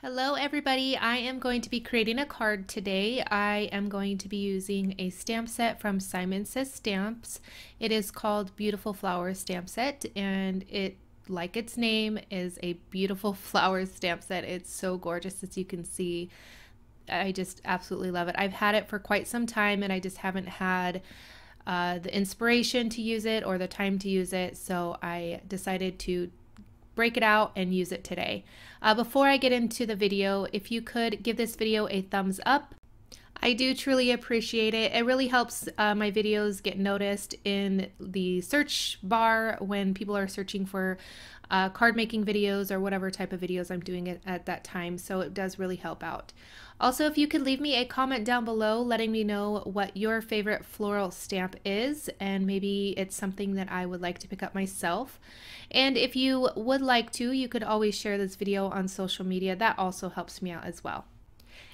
Hello everybody, I am going to be creating a card today. I am going to be using a stamp set from Simon Says Stamps. It is called Beautiful Flowers Stamp Set, and it, like its name, is a beautiful flowers stamp set. It's so gorgeous, as you can see. I just absolutely love it. I've had it for quite some time and I just haven't had the inspiration to use it or the time to use it, so I decided to break it out and use it today. Before I get into the video, if you could give this video a thumbs up, I do truly appreciate it. It really helps my videos get noticed in the search bar when people are searching for card making videos or whatever type of videos I'm doing at that time, so it does really help out. Also, if you could leave me a comment down below letting me know what your favorite floral stamp is, and maybe it's something that I would like to pick up myself. And if you would like to, you could always share this video on social media. That also helps me out as well.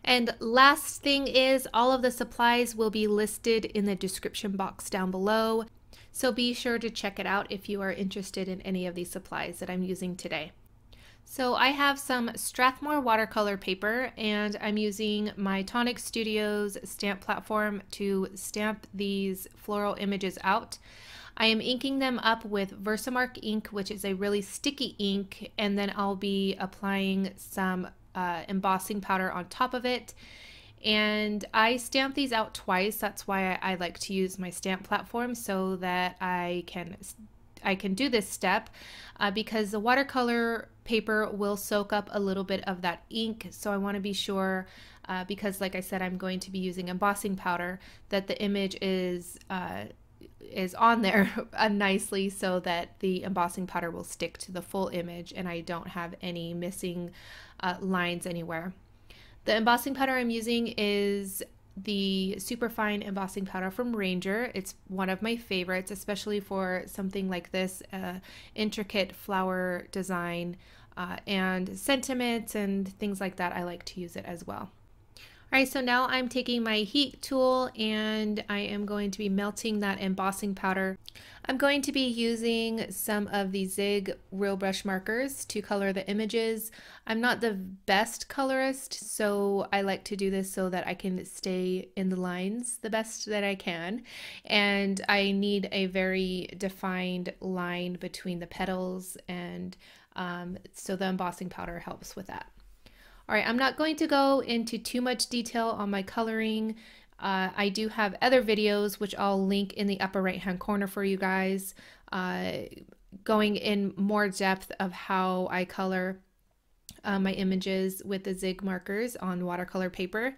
And last thing is, all of the supplies will be listed in the description box down below, so be sure to check it out if you are interested in any of these supplies that I'm using today. So I have some Strathmore watercolor paper, and I'm using my Tonic Studios stamp platform to stamp these floral images out. I am inking them up with VersaMark ink, which is a really sticky ink, and then I'll be applying some embossing powder on top of it. And I stamp these out twice. That's why I like to use my stamp platform, so that I can do this step because the watercolor paper will soak up a little bit of that ink. So I want to be sure, because like I said, I'm going to be using embossing powder, that the image is on there nicely, so that the embossing powder will stick to the full image and I don't have any missing lines anywhere. The embossing powder I'm using is the Superfine embossing powder from Ranger. It's one of my favorites, especially for something like this intricate flower design and sentiments and things like that. I like to use it as well. All right, so now I'm taking my heat tool and I am going to be melting that embossing powder. I'm going to be using some of the Zig Real Brush markers to color the images. I'm not the best colorist, so I like to do this so that I can stay in the lines the best that I can. And I need a very defined line between the petals, and so the embossing powder helps with that. All right, I'm not going to go into too much detail on my coloring. I do have other videos, which I'll link in the upper right hand corner for you guys, going in more depth of how I color my images with the Zig markers on watercolor paper.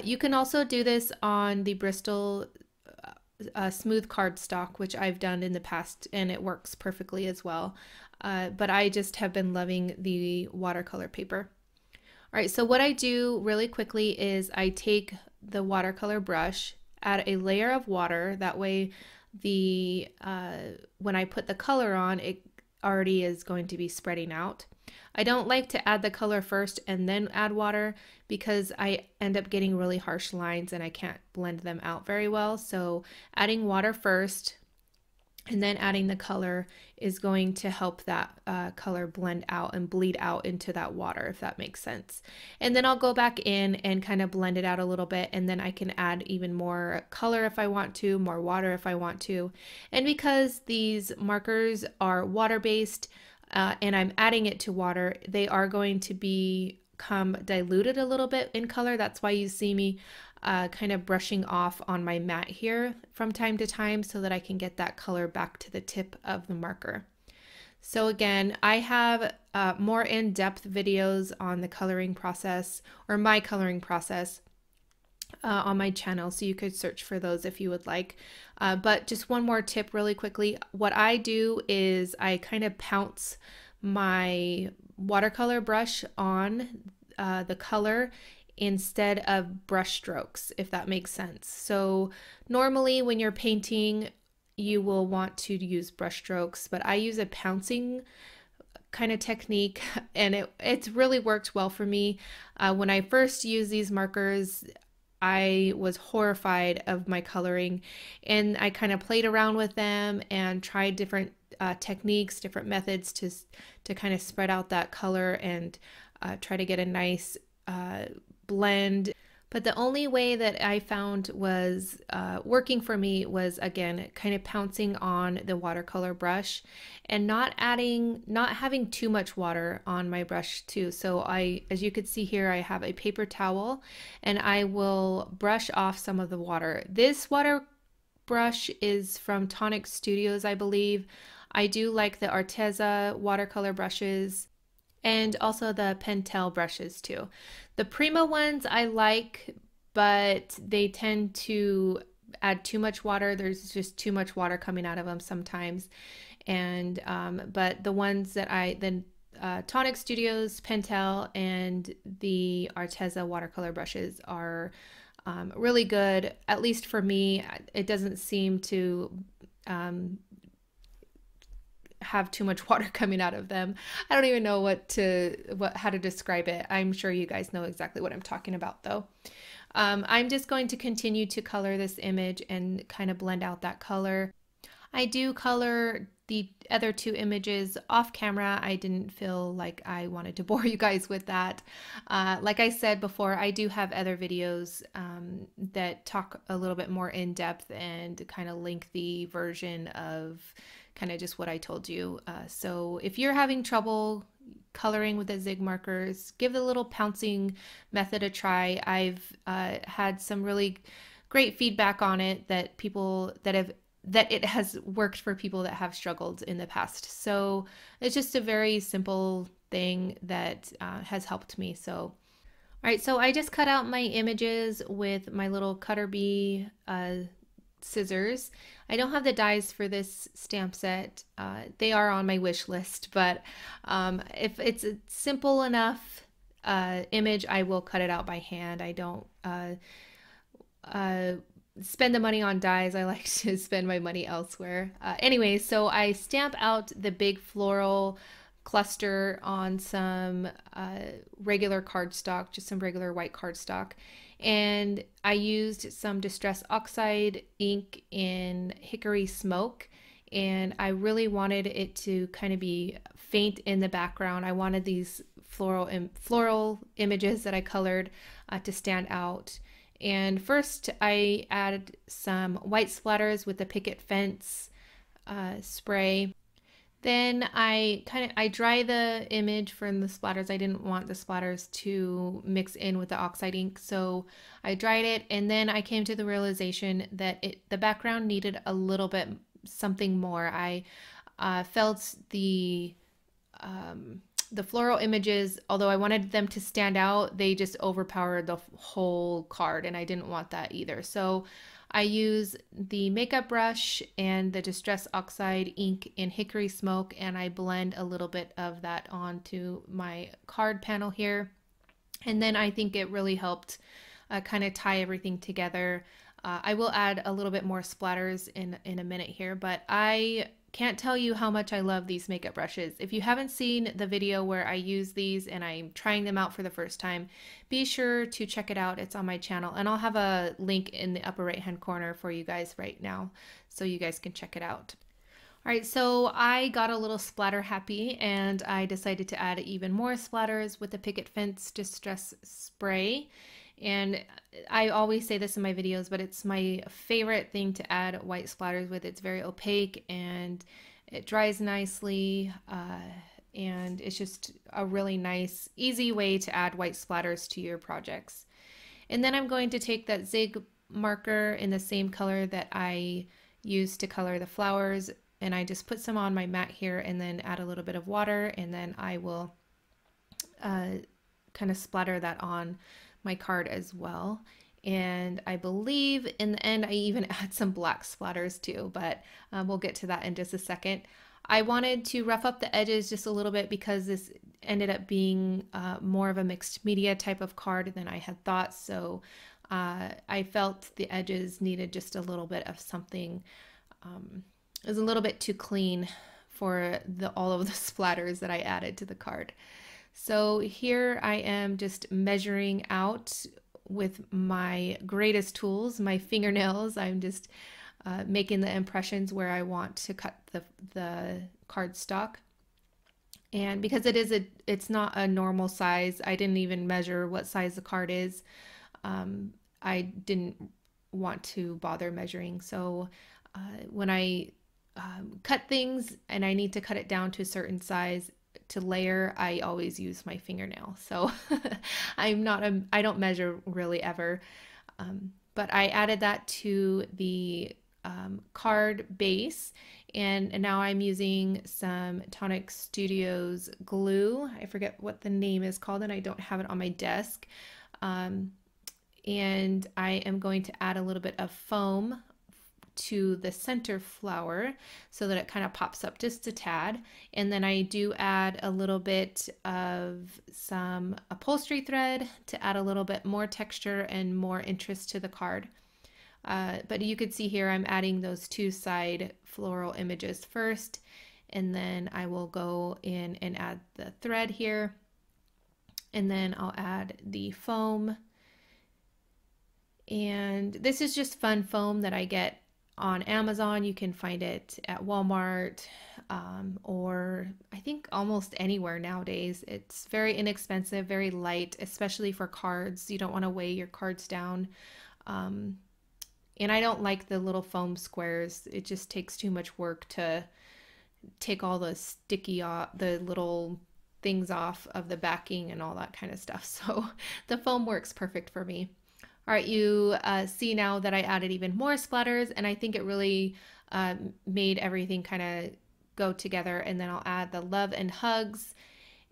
You can also do this on the Bristol smooth cardstock, which I've done in the past, and it works perfectly as well. But I just have been loving the watercolor paper. All right, so what I do really quickly is I take the watercolor brush, add a layer of water. That way the when I put the color on, it already is going to be spreading out. I don't like to add the color first and then add water, because I end up getting really harsh lines and I can't blend them out very well. So adding water first and then adding the color is going to help that color blend out and bleed out into that water, if that makes sense. And then I'll go back in and kind of blend it out a little bit, and then I can add even more color if I want to, more water if I want to. And because these markers are water-based and I'm adding it to water, they are going to become diluted a little bit in color. That's why you see me kind of brushing off on my mat here from time to time, so that I can get that color back to the tip of the marker. So again, I have more in-depth videos on the coloring process, or my coloring process, on my channel, so you could search for those if you would like. But just one more tip really quickly. What I do is I kind of pounce my watercolor brush on the color instead of brush strokes, if that makes sense. So normally when you're painting, you will want to use brush strokes, but I use a pouncing kind of technique, and it's really worked well for me. When I first used these markers, I was horrified of my coloring, and I kind of played around with them and tried different techniques, different methods to kind of spread out that color and try to get a nice blend. But the only way that I found was working for me was, again, kind of pouncing on the watercolor brush and not having too much water on my brush too. So as you can see here, I have a paper towel and I will brush off some of the water. This water brush is from Tonic Studios, I believe. I do like the Arteza watercolor brushes and also the Pentel brushes too. The Prima ones I like, but they tend to add too much water. There's just too much water coming out of them sometimes. And but the ones that the Tonic Studios, Pentel, and the Arteza watercolor brushes are really good. At least for me, it doesn't seem to have too much water coming out of them. I don't even know how to describe it. I'm sure you guys know exactly what I'm talking about though. I'm just going to continue to color this image and kind of blend out that color. I do color the other two images off camera. I didn't feel like I wanted to bore you guys with that. Like I said before, I do have other videos that talk a little bit more in depth and kind of lengthy version of kind of just what I told you. So if you're having trouble coloring with the zig markers, give the little pouncing method a try. I've had some really great feedback on it that it has worked for people that have struggled in the past. So it's just a very simple thing that has helped me. So, all right, so I just cut out my images with my little cutter bee scissors. I don't have the dies for this stamp set. They are on my wish list, but if it's a simple enough image, I will cut it out by hand. I don't spend the money on dies. I like to spend my money elsewhere. Anyway, so I stamp out the big floral cluster on some regular cardstock, just some regular white cardstock. And I used some Distress Oxide ink in Hickory Smoke, and I really wanted it to kind of be faint in the background. I wanted these floral images that I colored to stand out. And first I added some white splatters with the Picket Fence spray. Then I dry the image from the splatters. I didn't want the splatters to mix in with the oxide ink, so I dried it, and then I came to the realization that the background needed a little bit something more. I felt the floral images, although I wanted them to stand out, they just overpowered the whole card, and I didn't want that either. So I use the makeup brush and the Distress Oxide ink in Hickory Smoke, and I blend a little bit of that onto my card panel here. And then I think it really helped kind of tie everything together. I will add a little bit more splatters in a minute here, but I can't tell you how much I love these makeup brushes. If you haven't seen the video where I use these and I'm trying them out for the first time, be sure to check it out. It's on my channel, and I'll have a link in the upper right hand corner for you guys right now so you guys can check it out. All right, so I got a little splatter happy, and I decided to add even more splatters with the Picket Fence Distress Spray. And I always say this in my videos, but it's my favorite thing to add white splatters with. It's very opaque and it dries nicely, and it's just a really nice, easy way to add white splatters to your projects. And then I'm going to take that zig marker in the same color that I used to color the flowers, and I just put some on my mat here and then add a little bit of water, and then I will kind of splatter that on my card as well. And I believe in the end I even add some black splatters too, but we'll get to that in just a second. I wanted to rough up the edges just a little bit because this ended up being more of a mixed media type of card than I had thought, so I felt the edges needed just a little bit of something. It was a little bit too clean for all of the splatters that I added to the card. So here I am just measuring out with my greatest tools, my fingernails. I'm just making the impressions where I want to cut the cardstock. And because it's not a normal size, I didn't even measure what size the card is. I didn't want to bother measuring. So when I cut things and I need to cut it down to a certain size to layer, I always use my fingernail. So I don't measure really ever. But I added that to the card base, and now I'm using some Tonic Studios glue. I forget what the name is called, and I don't have it on my desk. Um, and I am going to add a little bit of foam to the center flower so that it kind of pops up just a tad. And then I do add a little bit of some upholstery thread to add a little bit more texture and more interest to the card. But you could see here I'm adding those two side floral images first, and then I will go in and add the thread here, and then I'll add the foam. And this is just fun foam that I get on Amazon. You can find it at Walmart, or I think almost anywhere nowadays. It's very inexpensive, very light, especially for cards. You don't want to weigh your cards down. And I don't like the little foam squares. It just takes too much work to take all the the little things off of the backing and all that kind of stuff. So the foam works perfect for me. All right, you see now that I added even more splatters, and I think it really made everything kind of go together. And then I'll add the love and hugs.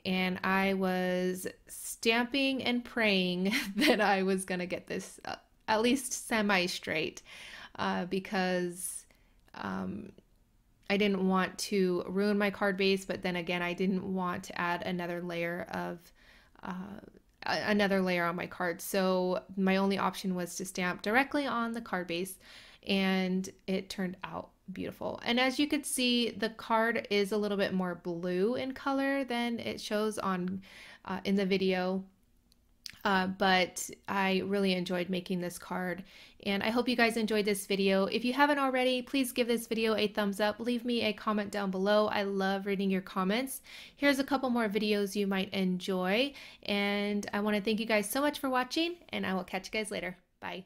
And I was stamping and praying that I was going to get this at least semi-straight, because I didn't want to ruin my card base, but then again, I didn't want to add another layer on my card. So my only option was to stamp directly on the card base, and it turned out beautiful. And as you could see, the card is a little bit more blue in color than it shows on in the video. But I really enjoyed making this card, and I hope you guys enjoyed this video. If you haven't already, please give this video a thumbs up. Leave me a comment down below. I love reading your comments. Here's a couple more videos you might enjoy, and I want to thank you guys so much for watching, and I will catch you guys later. Bye.